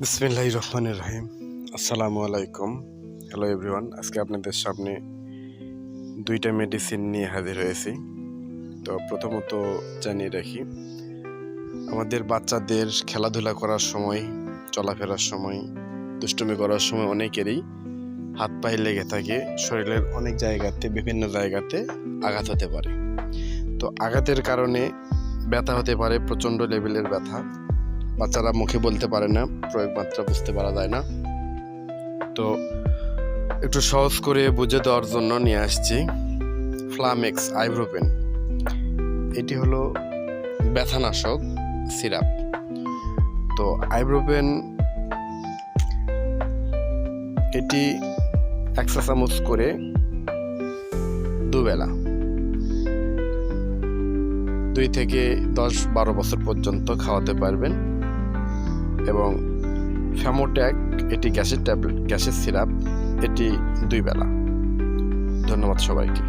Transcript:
বিসমিল্লাহির রহমানির রহিম। আসসালামু আলাইকুম। হ্যালো এভরিওয়ান, আজকে আপনাদের সামনে দুইটা মেডিসিন নিয়ে হাজির হয়েছি। তো প্রথমত জানিয়ে রাখি, আমাদের বাচ্চাদের খেলাধুলা করার সময়, চলাফেরার সময়, দুষ্টুমি করার সময় অনেকেরই হাত পায়ে লেগে থাকে, শরীরের অনেক জায়গাতে, বিভিন্ন জায়গাতে আঘাত হতে পারে। তো আঘাতের কারণে ব্যথা হতে পারে, প্রচণ্ড লেভেলের ব্যথা। বাচ্চারা মুখে বলতে পারে না, প্রয়োগ মাত্রা বুঝতে পারা যায় না। তো একটু সহজ করে বুঝে দেওয়ার জন্য নিয়ে আসছি ফ্লামেক্স আইব্রোপেন। এটি হলো ব্যথানাশক সিরাপ। তো আইব্রোপেন এটি 1 চা চামচ করে দুবেলা 2 থেকে 10-12 বছর পর্যন্ত খাওয়াতে পারবেন। এবং ফ্যামোট্যাক এটি গ্যাসের ট্যাবলেট, গ্যাসের সিরাপ, এটি 2 বেলা। ধন্যবাদ সবাইকে।